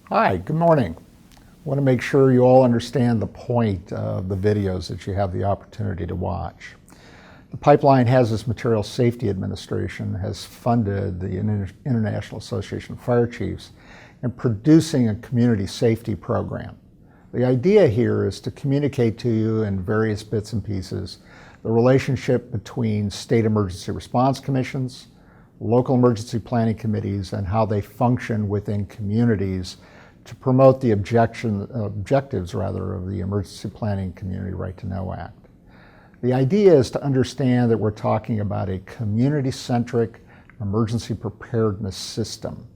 Hi, good morning. I want to make sure you all understand the point of the videos that you have the opportunity to watch. The Pipeline Hazardous Materials Safety Administration has funded the International Association of Fire Chiefs in producing a community safety program. The idea here is to communicate to you in various bits and pieces the relationship between state emergency response commissions, local emergency planning committees, and how they function within communities to promote the objectives of the Emergency Planning Community Right to Know Act. The idea is to understand that we're talking about a community-centric emergency preparedness system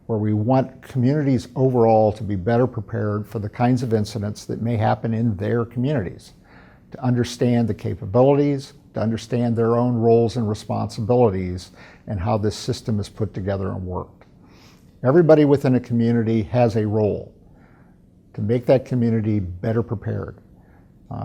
where we want communities overall to be better prepared for the kinds of incidents that may happen in their communities, to understand the capabilities, to understand their own roles and responsibilities, and how this system is put together and worked. Everybody within a community has a role to make that community better prepared.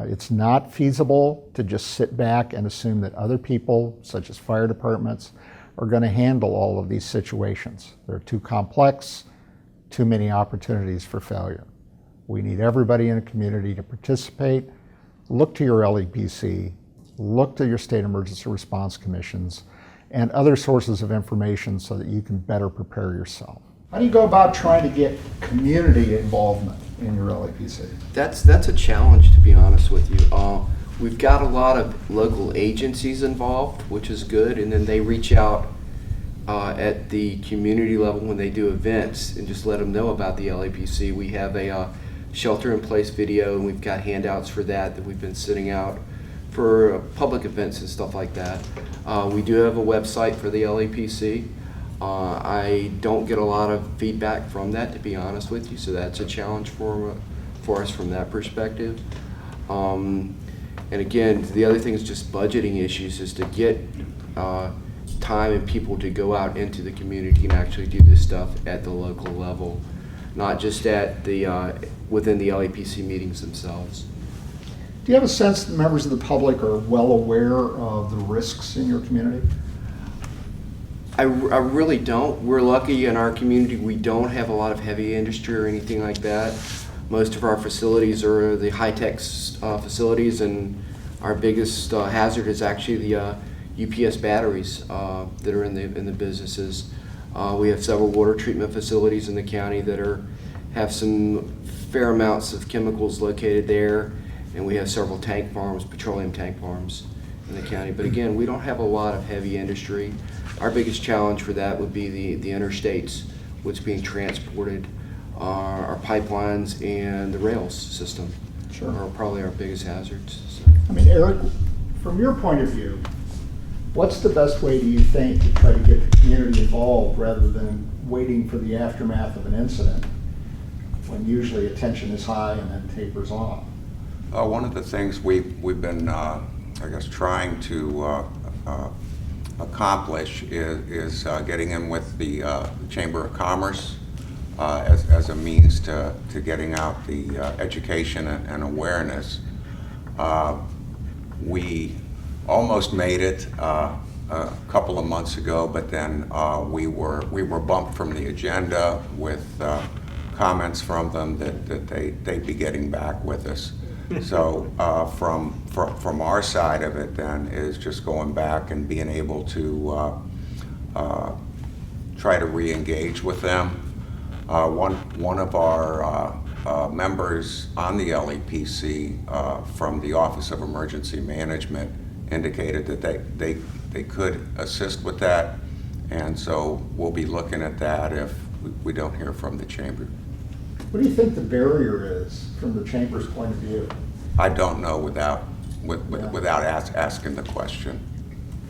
It's not feasible to just sit back and assume that other people, such as fire departments, are going to handle all of these situations. They're too complex, too many opportunities for failure. We need everybody in a community to participate. Look to your LEPC, look to your state emergency response commissions, and other sources of information so that you can better prepare yourself. How do you go about trying to get community involvement in your LEPC? That's a challenge, to be honest with you. We've got a lot of local agencies involved, which is good, and then they reach out at the community level when they do events and just let them know about the LEPC. We have a shelter-in-place video, and we've got handouts for that we've been sending out for public events and stuff like that. We do have a website for the LEPC. I don't get a lot of feedback from that, to be honest with you, so that's a challenge for us from that perspective. And again, the other thing is just budgeting issues, is to get time and people to go out into the community and actually do this stuff at the local level, not just at the within the LEPC meetings themselves. Do you have a sense that members of the public are well aware of the risks in your community? I really don't. We're lucky in our community. We don't have a lot of heavy industry or anything like that. Most of our facilities are the high-tech facilities, and our biggest hazard is actually the UPS batteries that are in the businesses. We have several water treatment facilities in the county that have some fair amounts of chemicals located there, and we have several tank farms, petroleum tank farms in the county. But again, we don't have a lot of heavy industry. Our biggest challenge for that would be the interstates, what's being transported, our pipelines, and the rails system. Sure. Are probably our biggest hazards. So. I mean, Eric, from your point of view, what's the best way, do you think, to try to get the community involved rather than waiting for the aftermath of an incident when usually attention is high and then tapers off? One of the things we've been, trying to accomplish is getting in with the Chamber of Commerce as a means to getting out the education and awareness. We almost made it a couple of months ago, but then we were bumped from the agenda with comments from them that they'd be getting back with us. So from our side of it then is just going back and being able to try to re-engage with them. One of our members on the LEPC from the Office of Emergency Management indicated that they could assist with that, and so we'll be looking at that if we don't hear from the Chamber. What do you think the barrier is from the Chamber's point of view? I don't know without asking the question.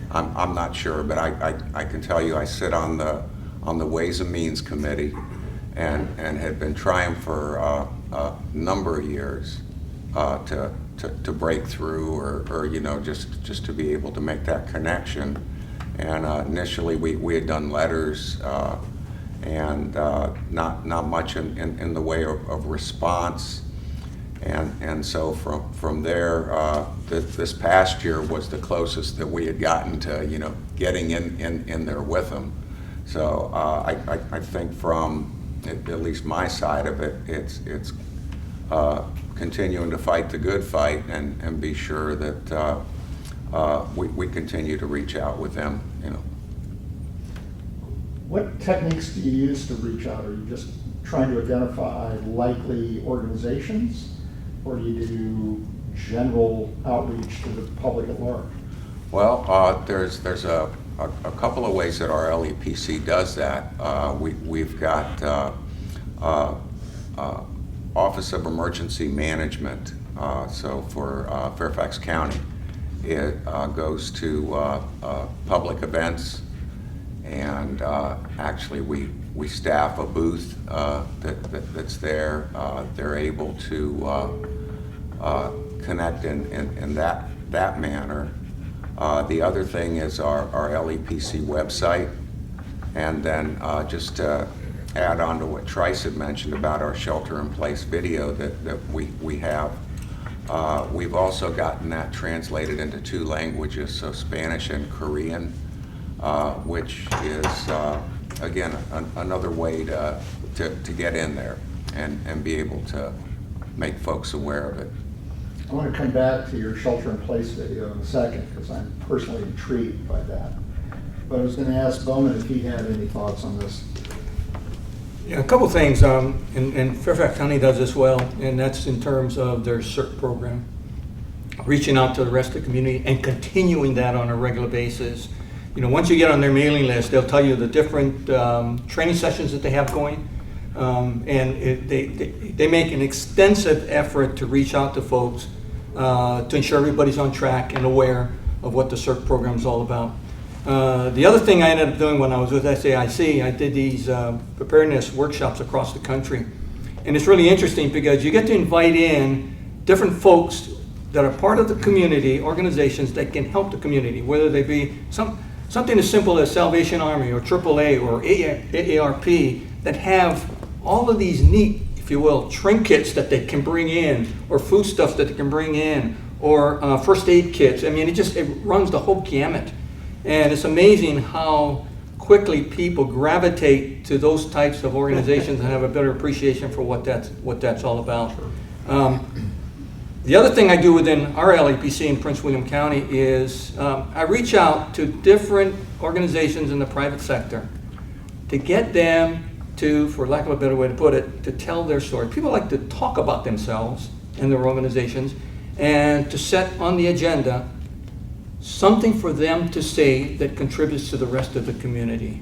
I'm not sure, but I can tell you I sit on the Ways and Means Committee and had been trying for a number of years to break through or just to be able to make that connection. And initially we had done letters and not much in the way of response. And so from there, this past year was the closest that we had gotten to getting in there with them. So I think from at least my side of it, it's continuing to fight the good fight and be sure that we continue to reach out with them, you know. What techniques do you use to reach out? Are you just trying to identify likely organizations, or do you do general outreach to the public at large? Well, there's a couple of ways that our LEPC does that. We've got Office of Emergency Management. So for Fairfax County, it goes to public events, and actually we staff a booth that's there. They're able to connect in that manner. The other thing is our LEPC website, and then just to add on to what Trice had mentioned about our shelter-in-place video that we have. We've also gotten that translated into 2 languages, so Spanish and Korean, which is, again, another way to get in there and be able to make folks aware of it. I want to come back to your shelter-in-place video in a second, because I'm personally intrigued by that. But I was going to ask Bowman if he had any thoughts on this. Yeah, a couple things, and Fairfax County does this well, and that's in terms of their CERT program, reaching out to the rest of the community and continuing that on a regular basis. You know, once you get on their mailing list, they'll tell you the different training sessions that they have going, and they make an extensive effort to reach out to folks to ensure everybody's on track and aware of what the CERT program is all about. The other thing I ended up doing when I was with SAIC, I did these preparedness workshops across the country. And it's really interesting because you get to invite in different folks that are part of the community, organizations that can help the community, whether they be something as simple as Salvation Army or AAA or AARP, that have all of these neat, if you will, trinkets that they can bring in, or foodstuffs that they can bring in, or first aid kits. I mean, it runs the whole gamut. And it's amazing how quickly people gravitate to those types of organizations and have a better appreciation for what that's all about. The other thing I do within our LEPC in Prince William County is I reach out to different organizations in the private sector to get them to, for lack of a better way to put it, to tell their story. People like to talk about themselves and their organizations, and to set on the agenda something for them to say that contributes to the rest of the community.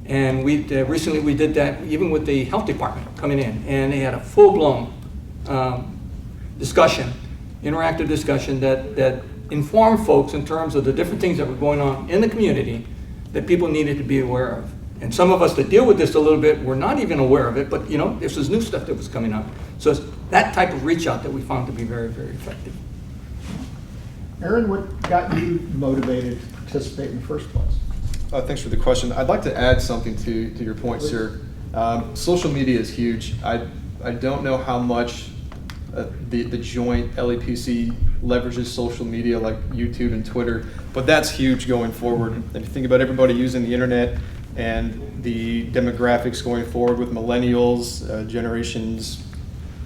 And recently we did that even with the health department coming in, and they had a full-blown discussion, interactive discussion that informed folks in terms of the different things that were going on in the community that people needed to be aware of. And some of us that deal with this a little bit were not even aware of it, but you know, this was new stuff that was coming up. So it's that type of reach out that we found to be very, very effective. Aaron, what got you motivated to participate in the first place? Thanks for the question. I'd like to add something to your point, sir. Social media is huge. I don't know how much the joint LEPC leverages social media like YouTube and Twitter, but that's huge going forward. And if you think about everybody using the internet and the demographics going forward with millennials, generations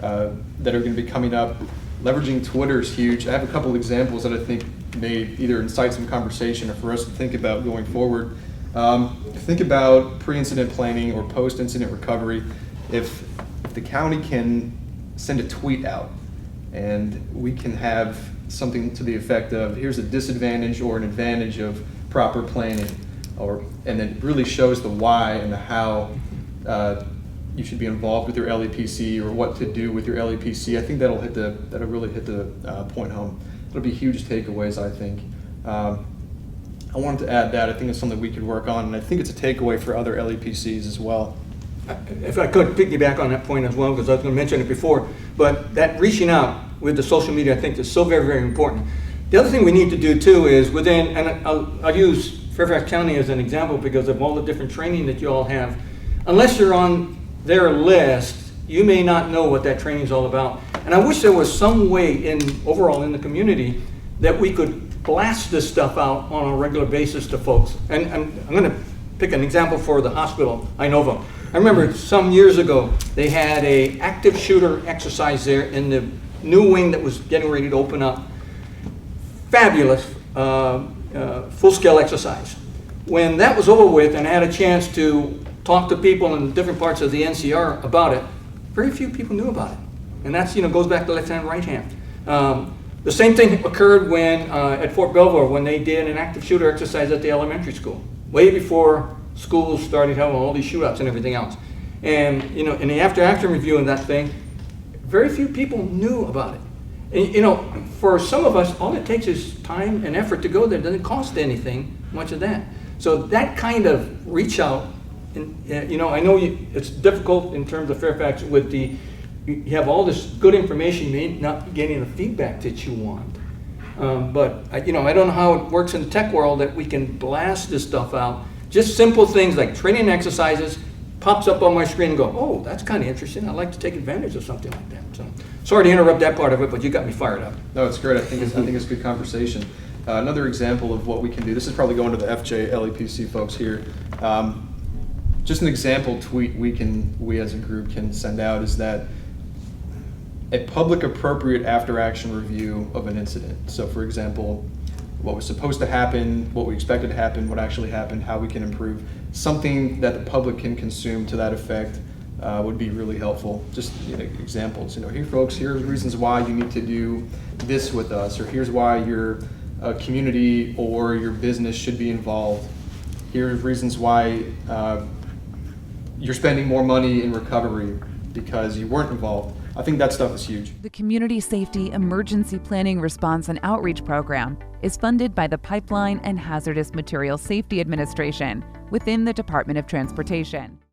that are going to be coming up, leveraging Twitter is huge. I have a couple examples that I think may either incite some conversation or for us to think about going forward. Think about pre-incident planning or post-incident recovery. If the county can send a tweet out and we can have something to the effect of, here's a disadvantage or an advantage of proper planning, and it really shows the why and the how you should be involved with your LEPC or what to do with your LEPC. I think that'll really hit the point home. It'll be huge takeaways, I think. I wanted to add that. I think it's something we could work on, and I think it's a takeaway for other LEPCs as well. If I could piggyback on that point as well, because I was going to mention it before, but that reaching out with the social media, I think is so very, very important. The other thing we need to do too is within, and I'll use Fairfax County as an example because of all the different training that you all have. Unless you're on their list, you may not know what that training is all about. And I wish there was some way overall in the community that we could blast this stuff out on a regular basis to folks. And I'm going to pick an example for the hospital, Inova. I remember some years ago, they had a active shooter exercise there in the new wing that was getting ready to open up. Fabulous, full-scale exercise. When that was over with and I had a chance to talk to people in different parts of the NCR about it, very few people knew about it. And that's, goes back to left hand, right hand. The same thing occurred when, at Fort Belvoir, when they did an active shooter exercise at the elementary school, way before schools started having all these shootouts and everything else. And, in the after reviewing that thing, very few people knew about it. And, for some of us, all it takes is time and effort to go there. It doesn't cost anything, much of that. So that kind of reach out, and, I know it's difficult in terms of Fairfax with you have all this good information, you may not be getting the feedback that you want. But I don't know how it works in the tech world that we can blast this stuff out. Just simple things like training exercises, pops up on my screen and go, oh, that's kind of interesting. I'd like to take advantage of something like that. So sorry to interrupt that part of it, but you got me fired up. No, it's great. I think it's good conversation. Another example of what we can do. This is probably going to the FJ LEPC folks here. Just an example tweet we as a group can send out is that a public appropriate after action review of an incident. So for example, what was supposed to happen, what we expected to happen, what actually happened, how we can improve. Something that the public can consume to that effect would be really helpful. Just examples, here folks, here's reasons why you need to do this with us, or here's why your community or your business should be involved. Here's reasons why you're spending more money in recovery because you weren't involved. I think that stuff is huge. The Community Safety Emergency Planning Response and Outreach Program is funded by the Pipeline and Hazardous Materials Safety Administration within the Department of Transportation.